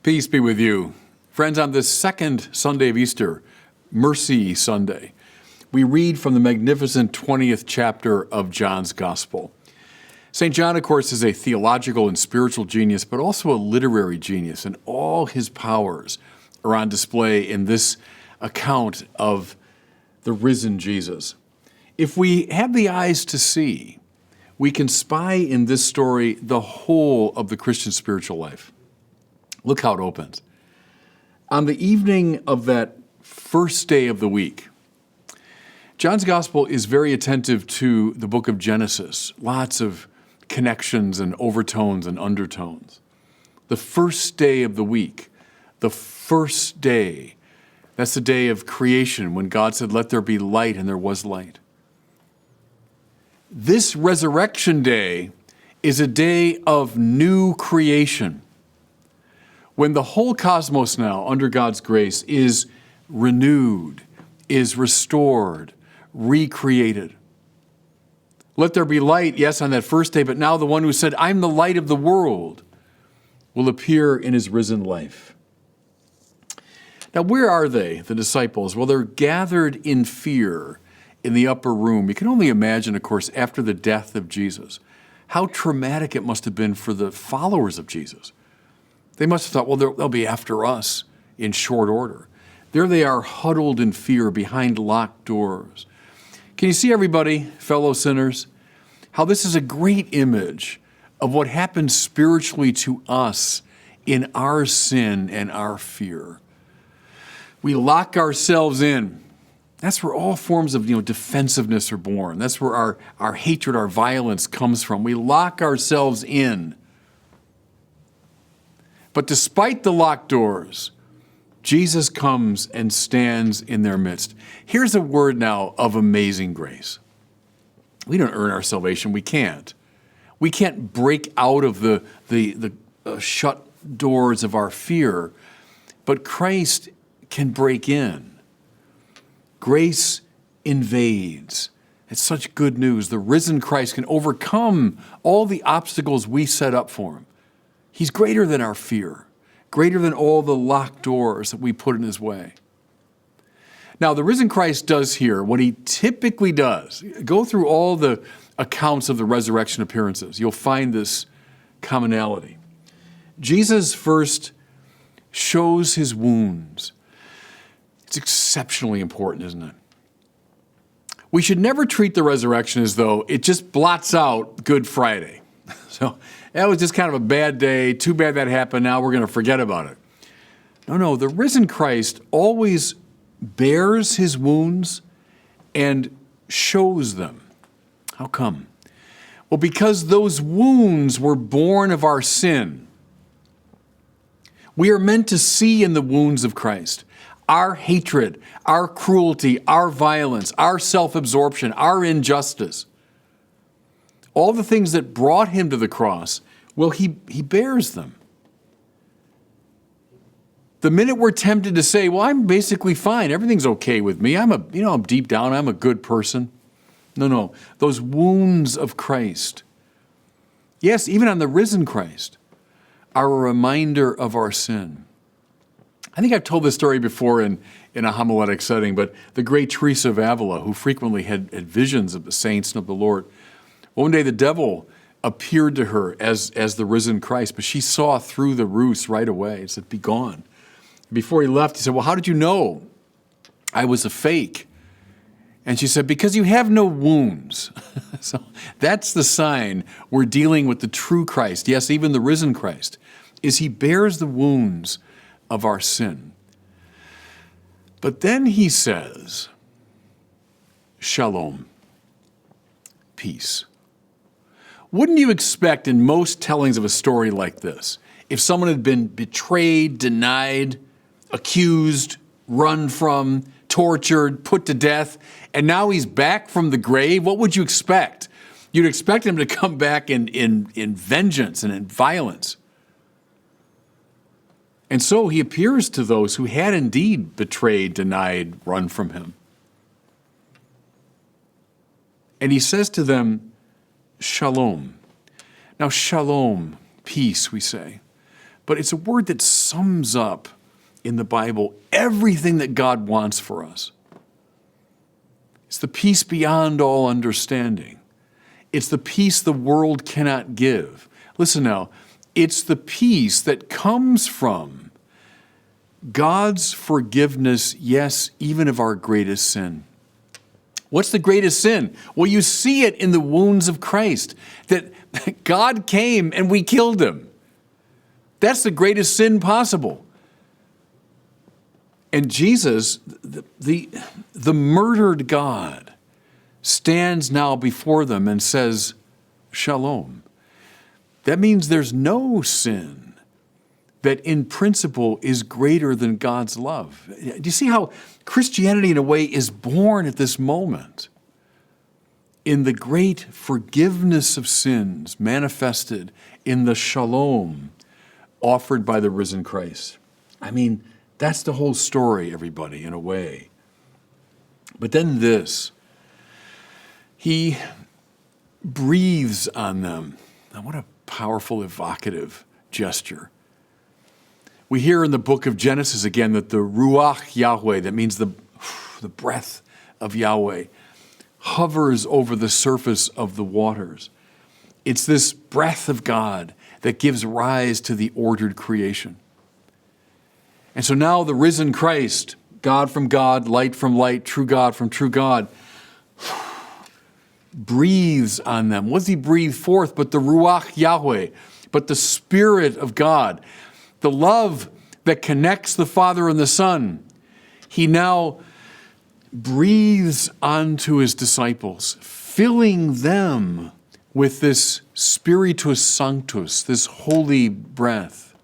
Peace be with you. Friends, on this second Sunday of Easter, Mercy Sunday, we read from the magnificent 20th chapter of John's Gospel. St. John, of course, is a theological and spiritual genius, but also a literary genius, and all his powers are on display in this account of the risen Jesus. If we have the eyes to see, we can spy in this story the whole of the Christian spiritual life. Look how it opens. On the evening of that first day of the week, John's Gospel is very attentive to the book of Genesis, lots of connections and overtones and undertones. The first day of the week, the first day, that's the day of creation when God said, "Let there be light," and there was light. This resurrection day is a day of new creation, when the whole cosmos now, under God's grace, is renewed, is restored, recreated. Let there be light, yes, on that first day, but now the one who said, "I'm the light of the world," will appear in his risen life. Now, where are they, the disciples? Well, they're gathered in fear in the upper room. You can only imagine, of course, after the death of Jesus, how traumatic it must have been for the followers of Jesus. They must have thought, well, they'll be after us in short order. There they are, huddled in fear behind locked doors. Can you see, everybody, fellow sinners, how this is a great image of what happens spiritually to us in our sin and our fear? We lock ourselves in. That's where all forms of defensiveness are born. That's where our hatred, our violence comes from. We lock ourselves in. But despite the locked doors, Jesus comes and stands in their midst. Here's a word now of amazing grace. We don't earn our salvation. We can't. We can't break out of the shut doors of our fear, but Christ can break in. Grace invades. It's such good news. The risen Christ can overcome all the obstacles we set up for him. He's greater than our fear, greater than all the locked doors that we put in his way. Now, the risen Christ does here what he typically does. Go through all the accounts of the resurrection appearances. You'll find this commonality. Jesus first shows his wounds. It's exceptionally important, isn't it? We should never treat the resurrection as though it just blots out Good Friday. So that was just kind of a bad day. Too bad that happened. Now we're going to forget about it. No, the risen Christ always bears his wounds and shows them. How come? Well, because those wounds were born of our sin. We are meant to see in the wounds of Christ our hatred, our cruelty, our violence, our self-absorption, our injustice. All the things that brought him to the cross, well, he bears them. The minute we're tempted to say, well, I'm basically fine, everything's okay with me, I'm deep down, I'm a good person. No, those wounds of Christ, yes, even on the risen Christ, are a reminder of our sin. I think I've told this story before in a homiletic setting, but the great Teresa of Avila, who frequently had visions of the saints and of the Lord, one day the devil appeared to her as the risen Christ, but she saw through the ruse right away and said, "Be gone." Before he left, he said, "Well, how did you know I was a fake?" And she said, "Because you have no wounds." So that's the sign we're dealing with the true Christ. Yes, even the risen Christ, is he bears the wounds of our sin. But then he says, "Shalom," peace. Wouldn't you expect in most tellings of a story like this, if someone had been betrayed, denied, accused, run from, tortured, put to death, and now he's back from the grave, what would you expect? You'd expect him to come back in vengeance and in violence. And so he appears to those who had indeed betrayed, denied, run from him. And he says to them, "Shalom." Now, shalom, peace, we say. but it's a word that sums up in the Bible everything that God wants for us. It's the peace beyond all understanding. It's the peace the world cannot give. Listen now, it's the peace that comes from God's forgiveness, yes, even of our greatest sin. What's the greatest sin? Well, you see it in the wounds of Christ, that God came and we killed him. That's the greatest sin possible. And Jesus, the murdered God, stands now before them and says, Shalom. That means there's no sin that in principle is greater than God's love. Do you see how Christianity in a way is born at this moment in the great forgiveness of sins manifested in the shalom offered by the risen Christ? I mean, that's the whole story, everybody, in a way. But then this, he breathes on them. Now, what a powerful, evocative gesture. We hear in the book of Genesis again that the Ruach Yahweh, that means the breath of Yahweh, hovers over the surface of the waters. It's this breath of God that gives rise to the ordered creation. And so now the risen Christ, God from God, light from light, true God from true God, breathes on them. What does he breathe forth but the Ruach Yahweh, but the Spirit of God, the love that connects the Father and the Son. He now breathes onto his disciples, filling them with this Spiritus Sanctus, this holy breath.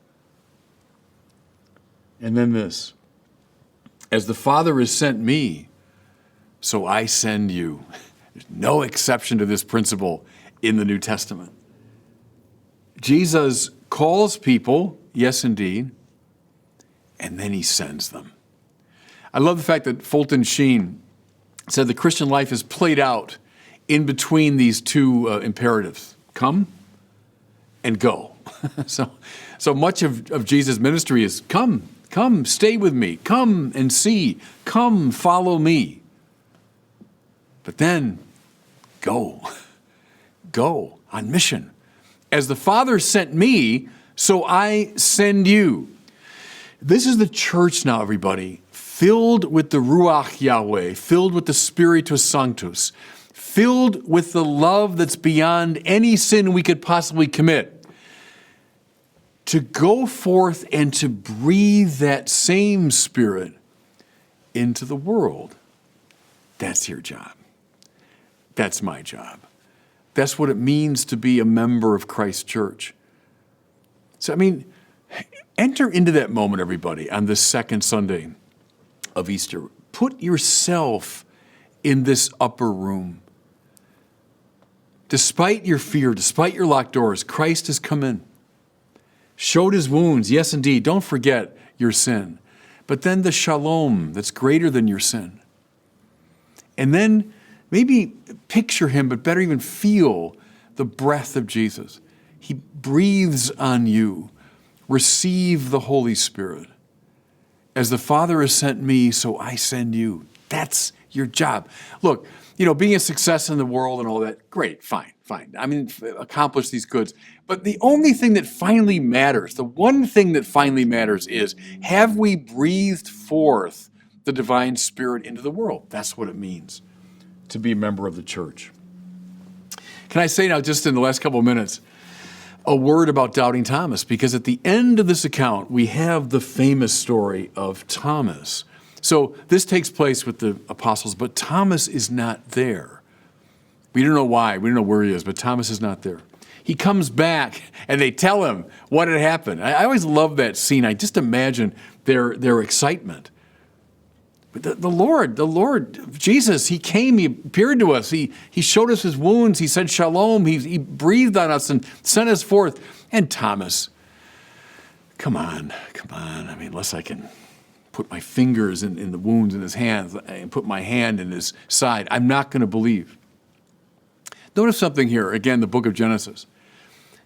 And then this, as the Father has sent me, so I send you. There's no exception to this principle in the New Testament. Jesus calls people, yes indeed, and then he sends them. I love the fact that Fulton Sheen said the Christian life is played out in between these two imperatives, come and go. So much of Jesus' ministry is come, stay with me, come and see, come, follow me. But then go on mission. As the Father sent me, so I send you. This is the church now, everybody, filled with the Ruach Yahweh, filled with the Spiritus Sanctus, filled with the love that's beyond any sin we could possibly commit. To go forth and to breathe that same Spirit into the world. That's your job. That's my job. That's what it means to be a member of Christ's church. So, I mean, enter into that moment, everybody, on this second Sunday of Easter. Put yourself in this upper room. Despite your fear, despite your locked doors, Christ has come in. Showed his wounds, yes indeed, don't forget your sin. But then the shalom that's greater than your sin. And then maybe picture him, but better even feel the breath of Jesus. He breathes on you. Receive the Holy Spirit. As the Father has sent me, so I send you. That's your job. Look, being a success in the world and all that, great, fine. I mean, accomplish these goods. But the only thing that finally matters, the one thing that finally matters is, have we breathed forth the divine Spirit into the world? That's what it means to be a member of the church. Can I say now, just in the last couple of minutes, a word about doubting Thomas? Because at the end of this account, we have the famous story of Thomas. So this takes place with the apostles, but Thomas is not there. We don't know why. We don't know where he is, but Thomas is not there. He comes back, and they tell him what had happened. I always love that scene. I just imagine their excitement. But the Lord, Jesus, he came, he appeared to us. He showed us his wounds. He said shalom. He breathed on us and sent us forth. And Thomas, come on. I mean, unless I can put my fingers in the wounds in his hands and put my hand in his side, I'm not going to believe. Notice something here, again, the book of Genesis.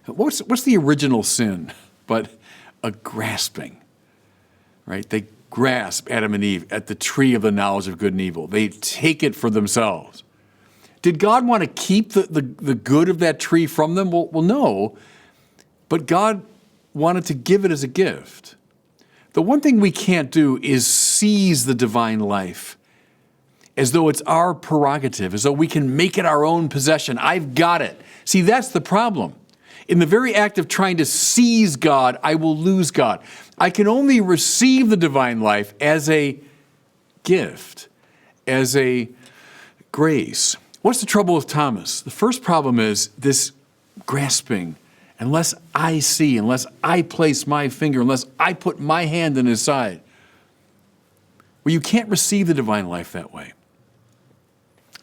What's the original sin but a grasping, right? They grasp, Adam and Eve, at the tree of the knowledge of good and evil. They take it for themselves. Did God want to keep the good of that tree from them? Well, no, but God wanted to give it as a gift. The one thing we can't do is seize the divine life as though it's our prerogative, as though we can make it our own possession. I've got it. See, that's the problem. In the very act of trying to seize God, I will lose God. I can only receive the divine life as a gift, as a grace. What's the trouble with Thomas? The first problem is this grasping. Unless I see, unless I place my finger, unless I put my hand in his side. Well, you can't receive the divine life that way.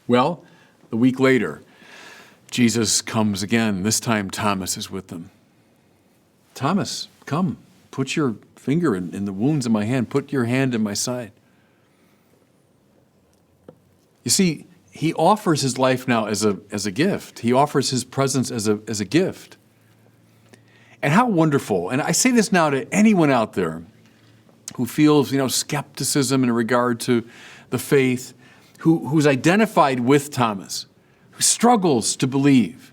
Well, a week later, Jesus comes again. This time Thomas is with them. Thomas, come, put your finger in the wounds in my hand. Put your hand in my side. You see, he offers his life now as a gift. He offers his presence as a gift. And how wonderful, and I say this now to anyone out there who feels, skepticism in regard to the faith, who's identified with Thomas, who struggles to believe.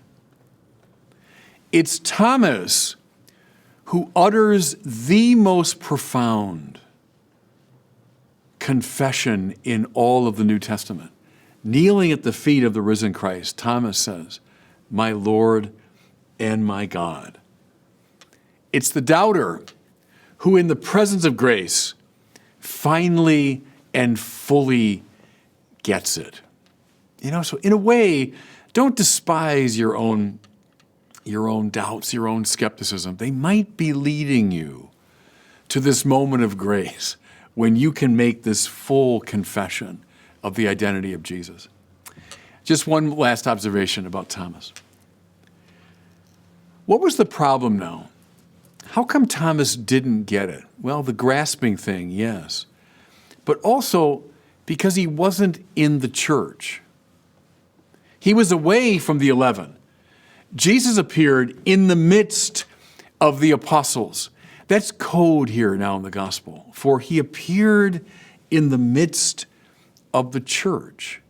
It's Thomas who utters the most profound confession in all of the New Testament. Kneeling at the feet of the risen Christ, Thomas says, "My Lord and my God." It's the doubter who, in the presence of grace, finally and fully gets it. So in a way, don't despise your own doubts, your own skepticism. They might be leading you to this moment of grace when you can make this full confession of the identity of Jesus. Just one last observation about Thomas. What was the problem now? How come Thomas didn't get it? Well, the grasping thing, yes. But also because he wasn't in the church. He was away from the 11. Jesus appeared in the midst of the apostles. That's code here now in the gospel. For he appeared in the midst of the church.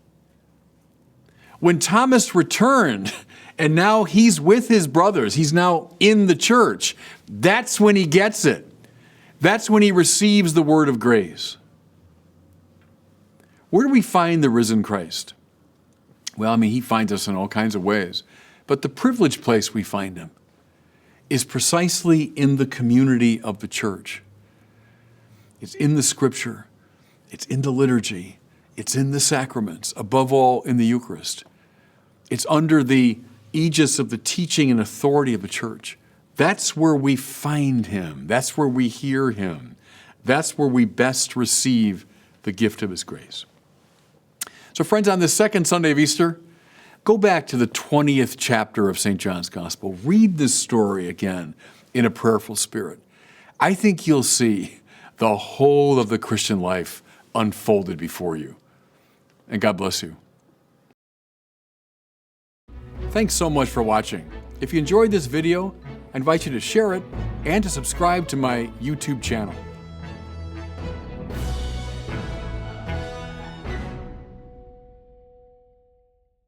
When Thomas returned, and now he's with his brothers, he's now in the church, that's when he gets it. That's when he receives the word of grace. Where do we find the risen Christ? Well, he finds us in all kinds of ways. But the privileged place we find him is precisely in the community of the church. It's in the scripture. It's in the liturgy. It's in the sacraments, above all in the Eucharist. It's under the aegis of the teaching and authority of the church. That's where we find him. That's where we hear him. That's where we best receive the gift of his grace. So friends, on the second Sunday of Easter, go back to the 20th chapter of St. John's Gospel. Read this story again in a prayerful spirit. I think you'll see the whole of the Christian life unfolded before you. And God bless you. Thanks so much for watching. If you enjoyed this video, I invite you to share it and to subscribe to my YouTube channel.